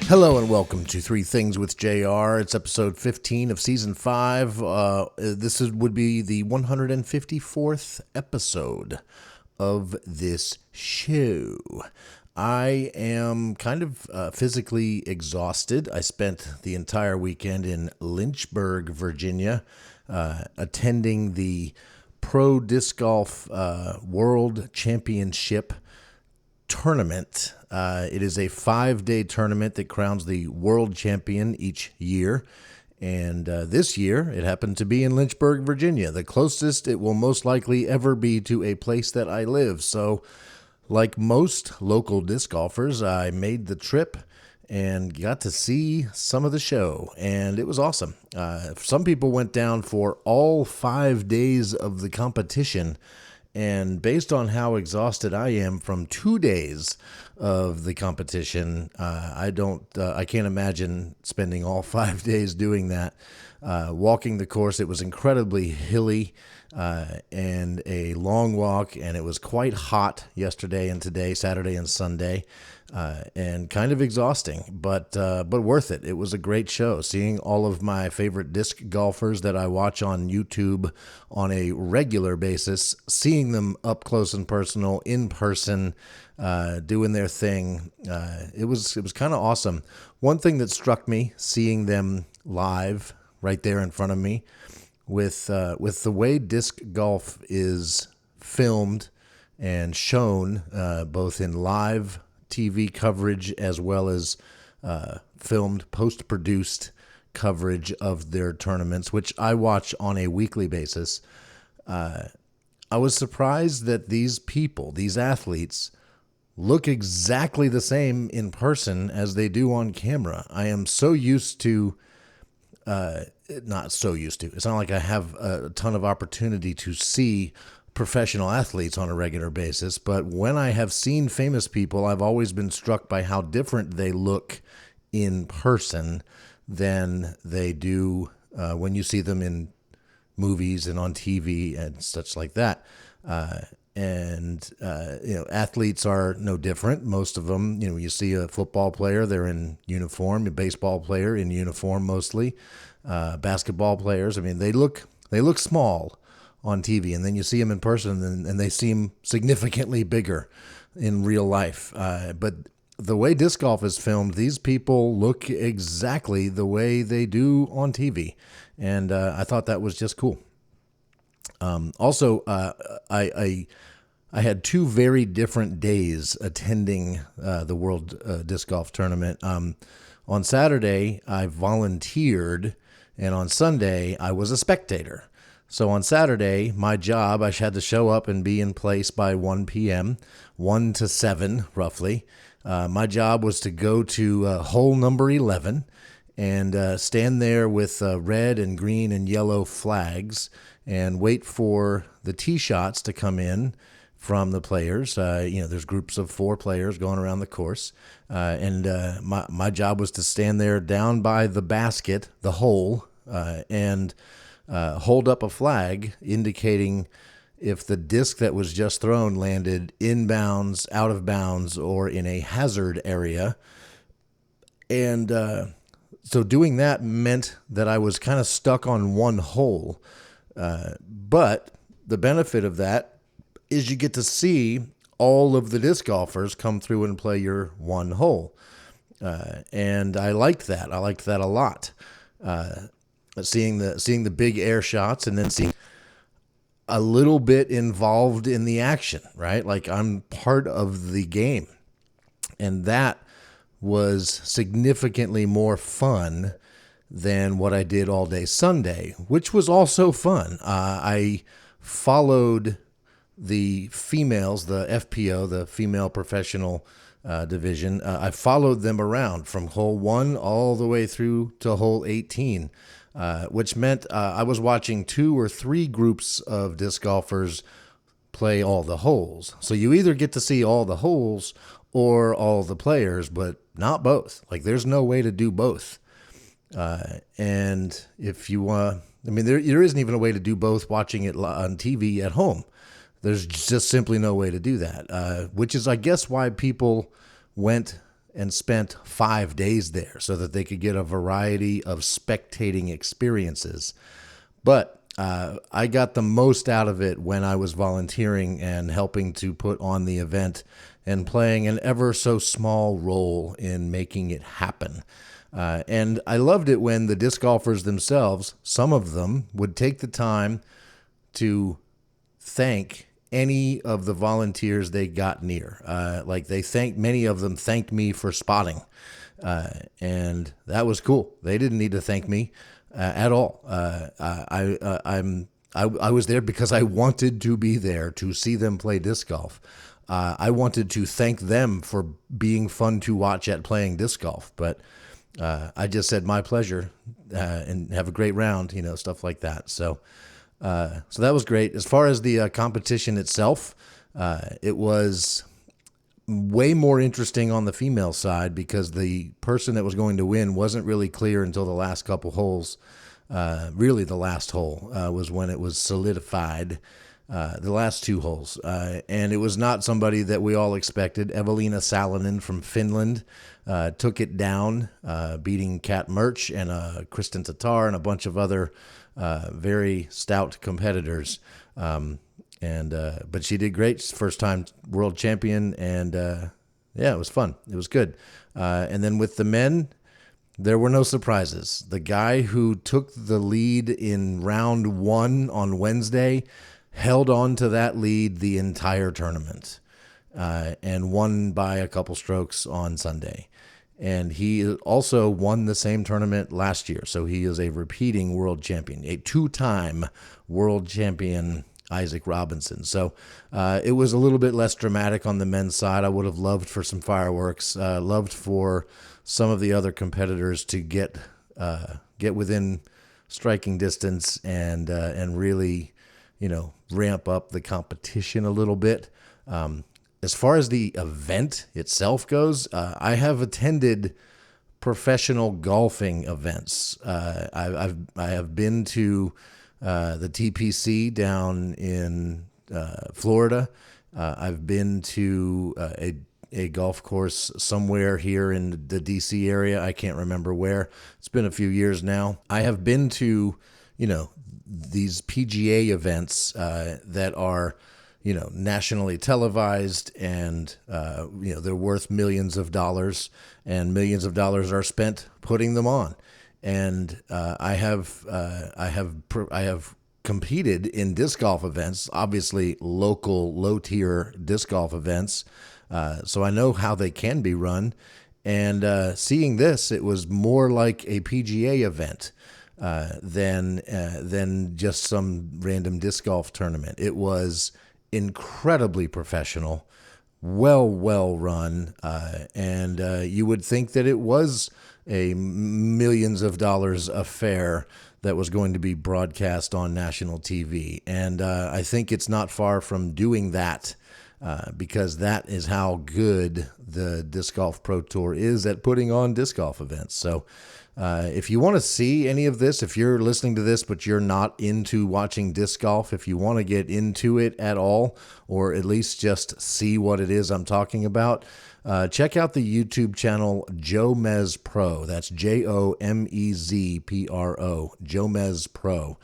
Hello and welcome to Three Things with JR. It's episode 15 of season 5. Would be the 154th episode of this show. I am kind of physically exhausted. I spent the entire weekend in Lynchburg, Virginia, attending the Pro Disc Golf World Championship tournament. It is a 5-day tournament that crowns the world champion each year. And this year, it happened to be in Lynchburg, Virginia, the closest it will most likely ever be to a place that I live. So, like most local disc golfers, I made the trip and got to see some of the show, and it was awesome. Some people went down for all 5 days of the competition. And based on how exhausted I am from 2 days of the competition, I can't imagine spending all 5 days doing that. Walking the course, it was incredibly hilly and a long walk, and it was quite hot yesterday and today, Saturday and Sunday, and kind of exhausting, but worth it. It was a great show. Seeing all of my favorite disc golfers that I watch on YouTube on a regular basis, seeing them up close and personal, in person, doing their thing, it was kind of awesome. One thing that struck me, seeing them live right there in front of me, with the way disc golf is filmed and shown, both in live TV coverage as well as filmed, post-produced coverage of their tournaments, which I watch on a weekly basis. I was surprised that these people, these athletes, look exactly the same in person as they do on camera. I am so used to, not so used to, it's not like I have a ton of opportunity to see professional athletes on a regular basis, but when I have seen famous people, I've always been struck by how different they look in person than they do when you see them in movies and on TV and such like that. Athletes are no different. Most of them, you see a football player, they're in uniform, a baseball player in uniform mostly, basketball players. I mean, they look small on TV, and then you see them in person, and they seem significantly bigger in real life. But the way disc golf is filmed, these people look exactly the way they do on TV, and I thought that was just cool. Also, I had 2 very different days attending the World Disc Golf Tournament. On Saturday, I volunteered, and on Sunday, I was a spectator. So on Saturday, my job, I had to show up and be in place by 1 p.m., 1 to 7, roughly. My job was to go to hole number 11 and stand there with red and green and yellow flags and wait for the tee shots to come in from the players. There's groups of 4 players going around the course. My job was to stand there down by the basket, the hole, and hold up a flag indicating if the disc that was just thrown landed inbounds, out of bounds, or in a hazard area. And so doing that meant that I was kind of stuck on one hole. But the benefit of that is you get to see all of the disc golfers come through and play your one hole. And I liked that. I liked that a lot. Seeing the big air shots and then seeing a little bit involved in the action, right? Like I'm part of the game. And that was significantly more fun than what I did all day Sunday, which was also fun. I followed the females, the FPO, the female professional division. I followed them around from hole 1 all the way through to hole 18. Which meant I was watching 2 or 3 groups of disc golfers play all the holes. So you either get to see all the holes or all the players, but not both. Like there's no way to do both. And if you want, there isn't even a way to do both watching it on TV at home. There's just simply no way to do that, which is, I guess, why people went and spent 5 days there so that they could get a variety of spectating experiences. But I got the most out of it when I was volunteering and helping to put on the event and playing an ever so small role in making it happen. And I loved it when the disc golfers themselves, some of them, would take the time to thank any of the volunteers they got near. Many of them thanked me for spotting. And that was cool. They didn't need to thank me at all. I was there because I wanted to be there to see them play disc golf. I wanted to thank them for being fun to watch at playing disc golf, but I just said my pleasure and have a great round, stuff like that. So that was great. As far as the competition itself, it was way more interesting on the female side because the person that was going to win wasn't really clear until the last couple holes. Really, the last hole was when it was solidified. The last 2 holes. And it was not somebody that we all expected. Evelina Salonen from Finland took it down, beating Kat Murch and Kristen Tatar and a bunch of other very stout competitors. But she did great. First time world champion. And it was fun. It was good. And then with the men, there were no surprises. The guy who took the lead in round 1 on Wednesday held on to that lead the entire tournament and won by a couple strokes on Sunday. And he also won the same tournament last year. So he is a repeating world champion, a 2-time world champion, Isaac Robinson. So it was a little bit less dramatic on the men's side. I would have loved for some fireworks, loved for some of the other competitors to get within striking distance and really, ramp up the competition a little bit. As far as the event itself goes, I have attended professional golfing events. I have been to the TPC down in Florida. I've been to a golf course somewhere here in the DC area. I can't remember where. It's been a few years now. I have been to, these PGA events that are, nationally televised and, they're worth millions of dollars and millions of dollars are spent putting them on. And I have competed in disc golf events, obviously local low tier disc golf events. So I know how they can be run. And seeing this, it was more like a PGA event than just some random disc golf tournament. It was incredibly professional, well run, and you would think that it was a millions of dollars affair that was going to be broadcast on national TV. And I think it's not far from doing that. Because that is how good the Disc Golf Pro Tour is at putting on disc golf events. So if you want to see any of this, if you're listening to this but you're not into watching disc golf, if you want to get into it at all, or at least just see what it is I'm talking about, check out the YouTube channel Jomez Pro. That's JOMEZ PRO, Jomez Pro.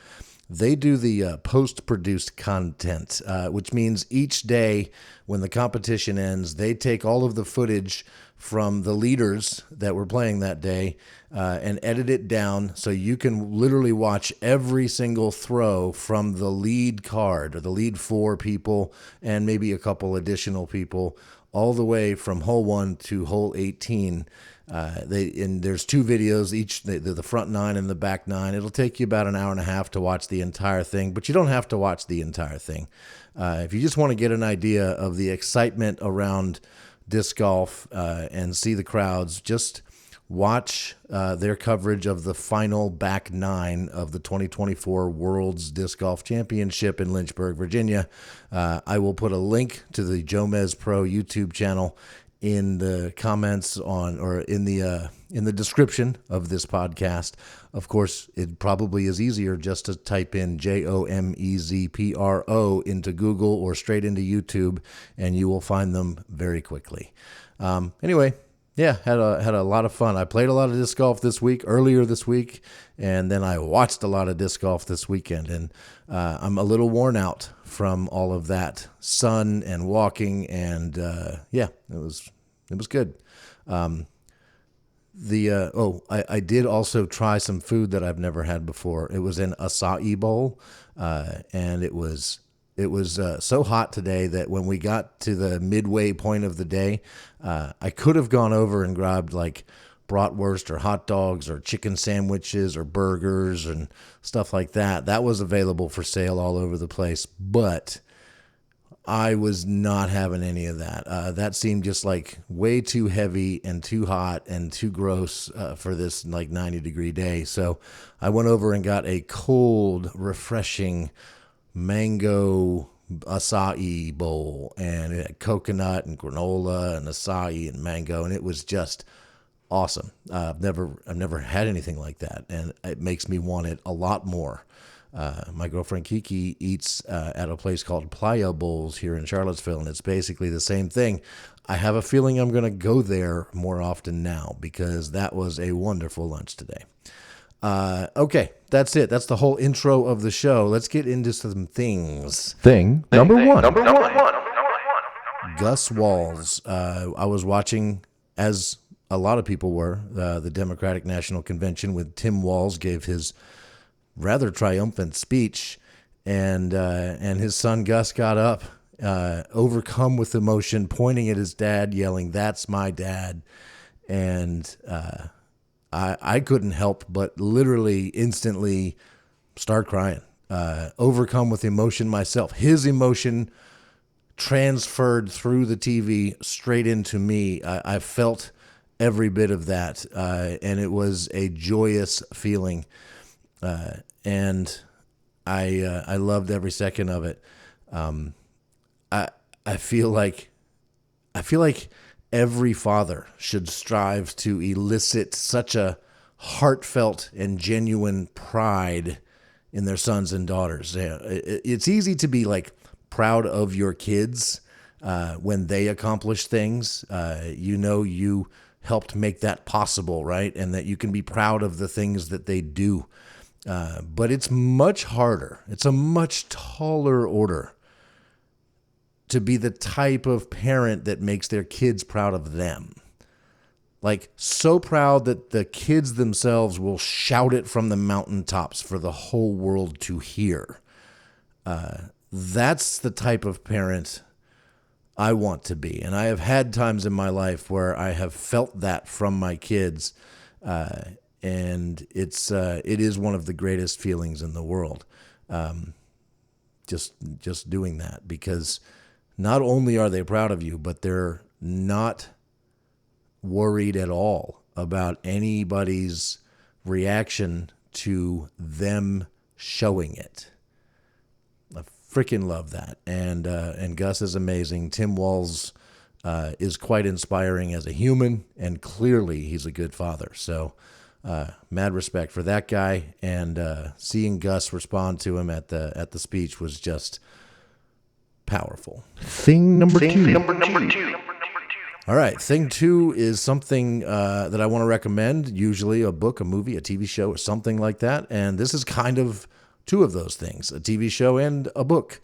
They do the post-produced content, which means each day when the competition ends, they take all of the footage from the leaders that were playing that day and edit it down so you can literally watch every single throw from the lead card or the lead 4 people and maybe a couple additional people all the way from hole 1 to hole 18. There's 2 videos, each the front 9 and the back 9. It'll take you about an hour and a half to watch the entire thing, but you don't have to watch the entire thing. If you just want to get an idea of the excitement around disc golf and see the crowds, just watch their coverage of the final back 9 of the 2024 Worlds Disc Golf Championship in Lynchburg, Virginia. I will put a link to the Jomez Pro YouTube channel in the comments or in the description of this podcast. Of course, it probably is easier just to type in JOMEZ PRO into Google or straight into YouTube, and you will find them very quickly. Anyway, Yeah, had a lot of fun. I played a lot of disc golf earlier this week, and then I watched a lot of disc golf this weekend. And I'm a little worn out from all of that sun and walking, and yeah, it was good. I did also try some food that I've never had before. It was an acai bowl, and it was so hot today that when we got to the midway point of the day, I could have gone over and grabbed like bratwurst or hot dogs or chicken sandwiches or burgers and stuff like that. That was available for sale all over the place, but I was not having any of that. That seemed just like way too heavy and too hot and too gross for this like 90-degree day. So I went over and got a cold, refreshing mango acai bowl, and it had coconut and granola and acai and mango, and it was just awesome. I've never had anything like that, and it makes me want it a lot more. My girlfriend Kiki eats at a place called Playa Bowls here in Charlottesville, and it's basically the same thing. I have a feeling I'm going to go there more often now because that was a wonderful lunch today. Okay, that's it. That's the whole intro of the show. Let's get into some things. Thing number one. Gus Walz. I was watching, as a lot of people were, the Democratic National Convention with Tim Walz gave his rather triumphant speech, and his son Gus got up, overcome with emotion, pointing at his dad, yelling, "That's my dad!" And I couldn't help but literally instantly start crying, overcome with emotion myself. His emotion transferred through the TV straight into me. I felt every bit of that, and it was a joyous feeling. And I loved every second of it. I feel like every father should strive to elicit such a heartfelt and genuine pride in their sons and daughters. It's easy to be like proud of your kids when they accomplish things. You helped make that possible, right? And that you can be proud of the things that they do. But it's much harder. It's a much taller order to be the type of parent that makes their kids proud of them. Like, so proud that the kids themselves will shout it from the mountaintops for the whole world to hear. That's the type of parent I want to be. And I have had times in my life where I have felt that from my kids. And it is one of the greatest feelings in the world. Just doing that, because not only are they proud of you, but they're not worried at all about anybody's reaction to them showing it. I freaking love that. And Gus is amazing. Tim Walz is quite inspiring as a human, and clearly he's a good father. So mad respect for that guy, and seeing Gus respond to him at the speech was just powerful. Thing number two. All right, thing two is something that I want to recommend, usually a book, a movie, a TV show, or something like that. And this is kind of two of those things, a TV show and a book,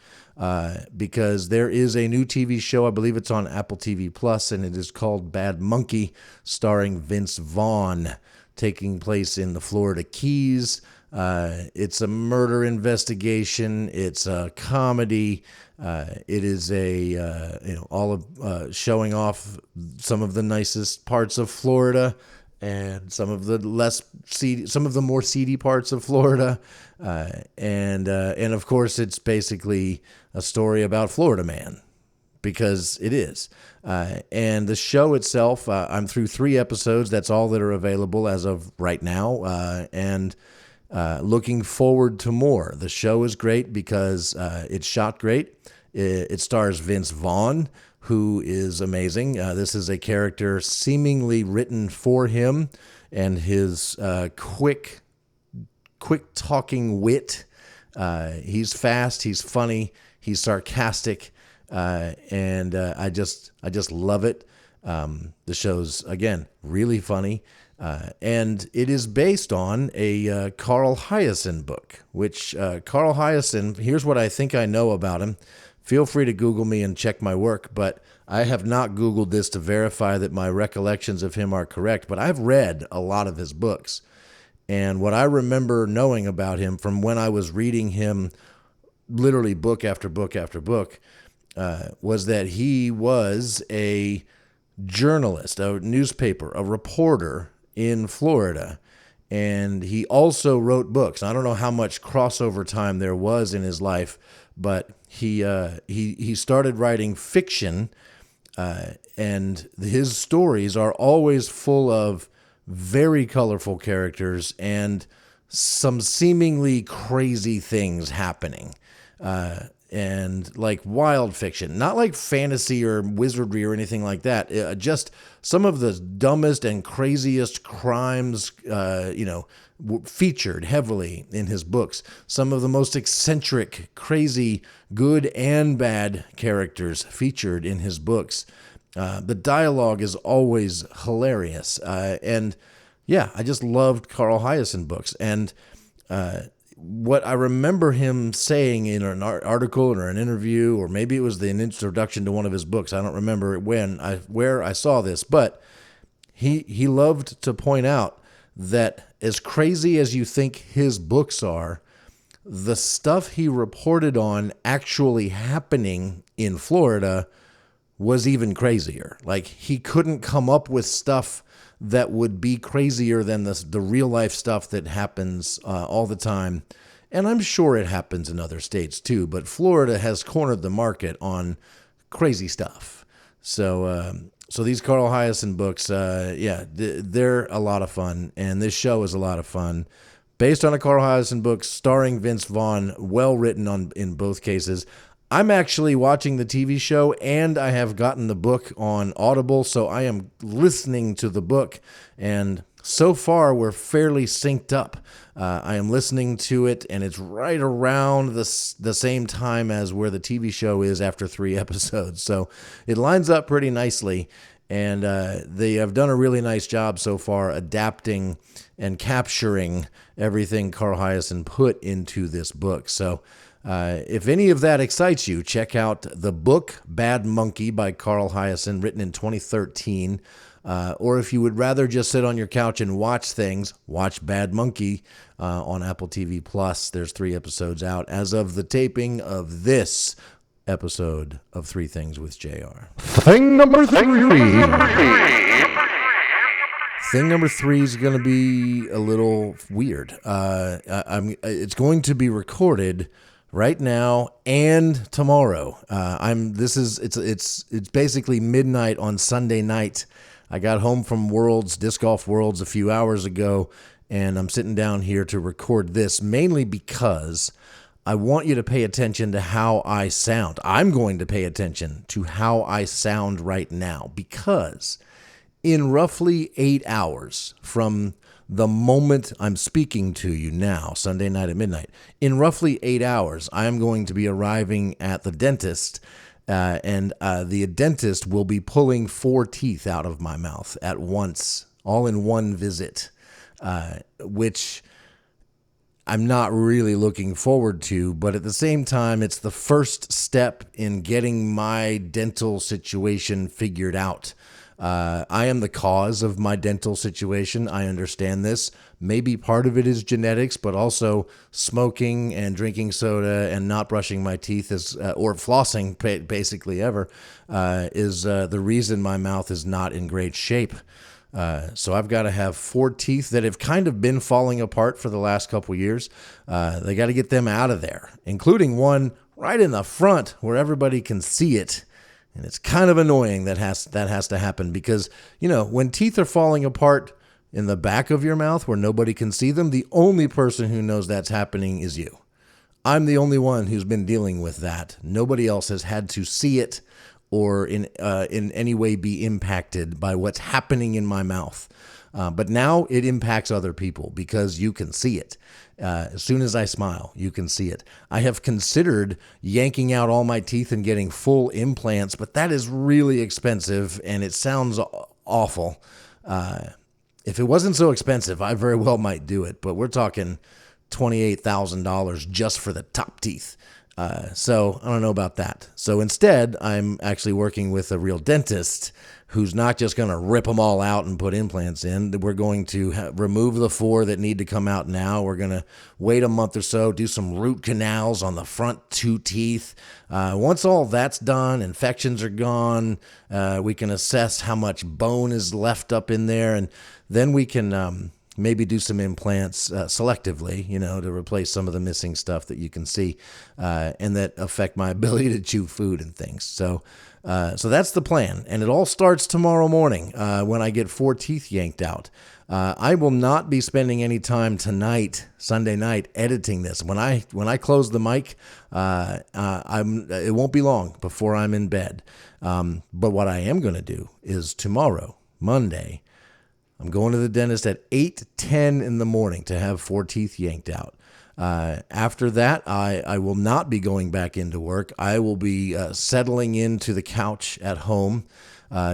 because there is a new TV show. I believe it's on Apple TV Plus, and it is called Bad Monkey, starring Vince Vaughn, taking place in the Florida Keys. It's a murder investigation. It's a comedy. It is showing off some of the nicest parts of Florida and some of the more seedy parts of Florida. And of course, it's basically a story about Florida Man, because it is. And the show itself, I'm through 3 episodes. That's all that are available as of right now. And looking forward to more. The show is great because it's shot great. It stars Vince Vaughn, who is amazing. This is a character seemingly written for him, and his quick talking wit. He's fast. He's funny. He's sarcastic. And I just love it. The show's, again, really funny. And it is based on a Carl Hiaasen book, which Carl Hiaasen, here's what I think I know about him. Feel free to Google me and check my work, but I have not Googled this to verify that my recollections of him are correct, but I've read a lot of his books. And what I remember knowing about him from when I was reading him literally book after book after book was that he was a journalist, a newspaper, a reporter in Florida. And he also wrote books. I don't know how much crossover time there was in his life, but he started writing fiction, and his stories are always full of very colorful characters and some seemingly crazy things happening. And like wild fiction, not like fantasy or wizardry or anything like that. Just some of the dumbest and craziest crimes, featured heavily in his books. Some of the most eccentric, crazy, good and bad characters featured in his books. The dialogue is always hilarious. And yeah, I just loved Carl Hiaasen books. And, what I remember him saying in an article or an interview, or maybe it was an introduction to one of his books. I don't remember where I saw this, but he loved to point out that as crazy as you think his books are, the stuff he reported on actually happening in Florida was even crazier. Like, he couldn't come up with stuff that would be crazier than the real life stuff that happens all the time. And I'm sure it happens in other states too, but Florida has cornered the market on crazy stuff. So these Carl Hiaasen books, they're a lot of fun. And this show is a lot of fun. Based on a Carl Hiaasen book, starring Vince Vaughn, well written in both cases. I'm actually watching the TV show, and I have gotten the book on Audible, so I am listening to the book, and so far we're fairly synced up. I am listening to it, and it's right around the same time as where the TV show is after 3 episodes, so it lines up pretty nicely, and they have done a really nice job so far adapting and capturing everything Carl Hiaasen put into this book. So if any of that excites you, check out the book Bad Monkey by Carl Hiaasen, written in 2013. Or if you would rather just sit on your couch and watch things, watch Bad Monkey on Apple TV Plus. There's 3 episodes out as of the taping of this episode of 3 Things with JR. Thing number 3. Thing number 3 is going to be a little weird. It's going to be recorded right now and tomorrow. It's basically midnight on Sunday night. I got home from Disc Golf Worlds a few hours ago, and I'm sitting down here to record this mainly because I want you to pay attention to how I sound. I'm going to pay attention to how I sound right now, because in roughly 8 hours from the moment I'm speaking to you now, Sunday night at midnight, in roughly 8 hours, I am going to be arriving at the dentist, and the dentist will be pulling 4 teeth out of my mouth at once, all in one visit, which I'm not really looking forward to, but at the same time, it's the first step in getting my dental situation figured out. I am the cause of my dental situation. I understand this. Maybe part of it is genetics, but also smoking and drinking soda and not brushing my teeth or flossing basically ever is the reason my mouth is not in great shape. So I've got to have 4 teeth that have kind of been falling apart for the last couple years. They got to get them out of there, including one right in the front where everybody can see it. And it's kind of annoying that has to happen because, when teeth are falling apart in the back of your mouth where nobody can see them, the only person who knows that's happening is you. I'm the only one who's been dealing with that. Nobody else has had to see it or in any way be impacted by what's happening in my mouth. But now it impacts other people because you can see it. As soon as I smile, you can see it. I have considered yanking out all my teeth and getting full implants, but that is really expensive and it sounds awful. If it wasn't so expensive, I very well might do it, but we're talking $28,000 just for the top teeth. So I don't know about that. So instead, I'm actually working with a real dentist who's not just going to rip them all out and put implants in. We're going to remove the 4 that need to come out now. We're going to wait a month or so, do some root canals on the front 2 teeth. Once all that's done, infections are gone, we can assess how much bone is left up in there, and then we can maybe do some implants selectively, to replace some of the missing stuff that you can see and that affect my ability to chew food and things. So that's the plan. And it all starts tomorrow morning when I get 4 teeth yanked out. I will not be spending any time tonight, Sunday night, editing this. When I close the mic, it won't be long before I'm in bed. But what I am going to do is tomorrow, Monday, I'm going to the dentist at 8:10 in the morning to have 4 teeth yanked out. After that, I will not be going back into work. I will be settling into the couch at home,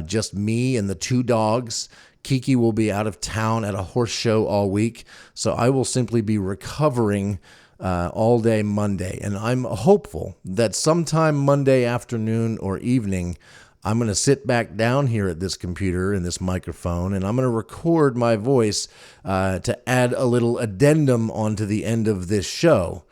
just me and the 2 dogs. Kiki will be out of town at a horse show all week, so I will simply be recovering all day Monday. And I'm hopeful that sometime Monday afternoon or evening, I'm going to sit back down here at this computer and this microphone, and I'm going to record my voice to add a little addendum onto the end of this show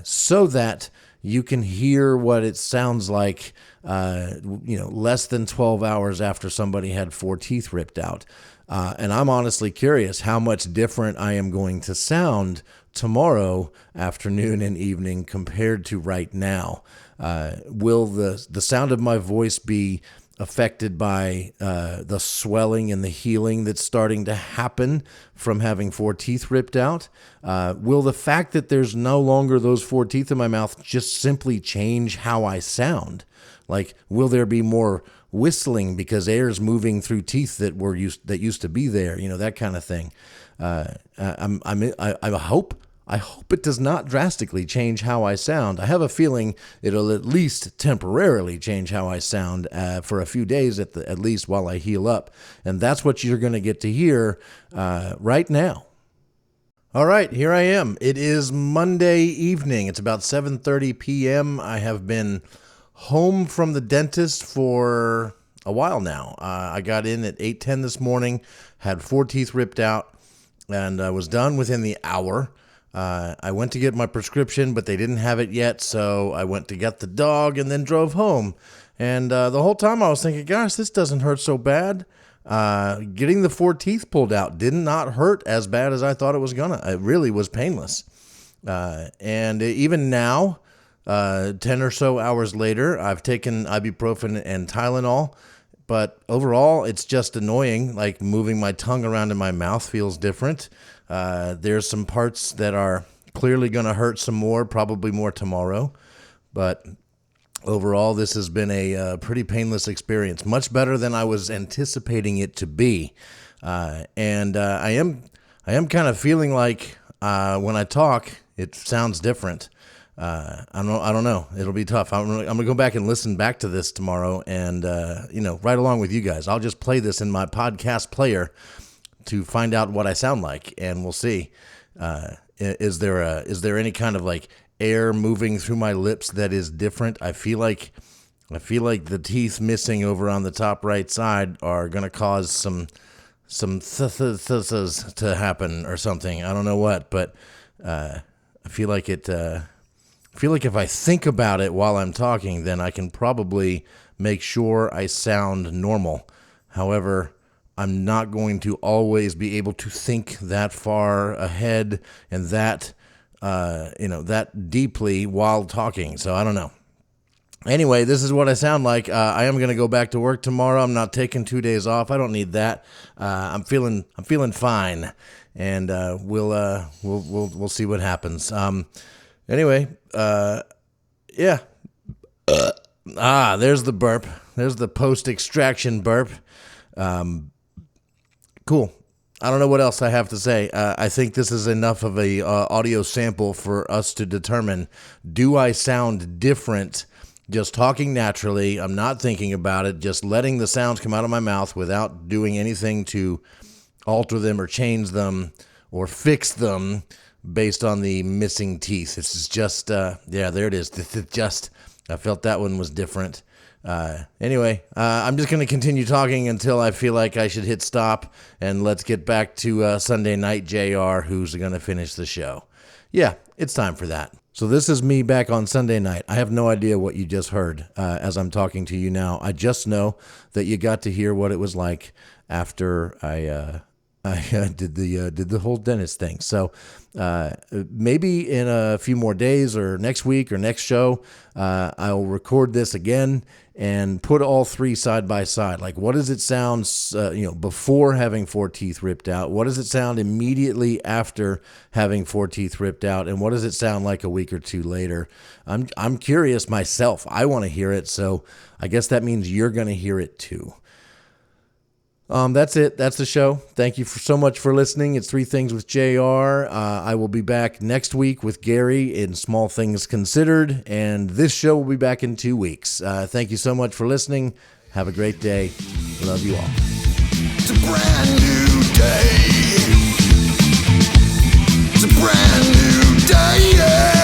so that you can hear what it sounds like, less than 12 hours after somebody had 4 teeth ripped out. And I'm honestly curious how much different I am going to sound tomorrow afternoon and evening compared to right now. Will the sound of my voice be affected by the swelling and the healing that's starting to happen from having 4 teeth ripped out? Will the fact that there's no longer those 4 teeth in my mouth just simply change how I sound? Like, will there be more whistling because air's moving through teeth that used to be there? That kind of thing. I hope it does not drastically change how I sound. I have a feeling it'll at least temporarily change how I sound for a few days at least while I heal up. And that's what you're going to get to hear right now. All right, here I am. It is Monday evening. It's about 7:30 p.m. I have been home from the dentist for a while now. I got in at 8:10 this morning, had 4 teeth ripped out, and I was done within the hour. I went to get my prescription, but they didn't have it yet, so I went to get the dog and then drove home. And the whole time I was thinking, gosh, this doesn't hurt so bad. Getting the 4 teeth pulled out did not hurt as bad as I thought it was gonna. It really was painless. And even now, 10 or so hours later, I've taken ibuprofen and Tylenol, but overall, it's just annoying. Like, moving my tongue around in my mouth feels different. There's some parts that are clearly going to hurt some more, probably more tomorrow. But overall, this has been a pretty painless experience, much better than I was anticipating it to be. And I am kind of feeling like when I talk, it sounds different. I don't know. It'll be tough. I'm gonna go back and listen back to this tomorrow, and right along with you guys. I'll just play this in my podcast player to find out what I sound like, and we'll see. Is there any kind of like air moving through my lips that is different? I feel like the teeth missing over on the top right side are gonna cause some to happen or something. I don't know what, but I feel like it. I feel like if I think about it while I'm talking, then I can probably make sure I sound normal. However, I'm not going to always be able to think that far ahead and that deeply while talking. So I don't know. Anyway, this is what I sound like. I am going to go back to work tomorrow. I'm not taking 2 days off. I don't need that. I'm feeling fine, and we'll see what happens. Anyway, yeah. There's the burp. There's the post-extraction burp. Cool. I don't know what else I have to say. I think this is enough of a audio sample for us to determine, do I sound different just talking naturally? I'm not thinking about it, just letting the sounds come out of my mouth without doing anything to alter them or change them or fix them based on the missing teeth. This is just, there it is. This is just, I felt that one was different. Anyway, I'm just going to continue talking until I feel like I should hit stop, and let's get back to Sunday Night JR, who's going to finish the show. Yeah, it's time for that. So this is me back on Sunday night. I have no idea what you just heard as I'm talking to you now. I just know that you got to hear what it was like after I did the whole dentist thing. So maybe in a few more days or next week or next show, I'll record this again and put all three side by side. Like, what does it sound, before having 4 teeth ripped out? What does it sound immediately after having 4 teeth ripped out? And what does it sound like a week or two later? I'm curious myself. I want to hear it. So I guess that means you're going to hear it too. That's it. That's the show. Thank you so much for listening. It's Three Things with JR. I will be back next week with Gary in Small Things Considered, and this show will be back in 2 weeks. Thank you so much for listening. Have a great day. Love you all. It's a brand new day. It's a brand new day. Yeah.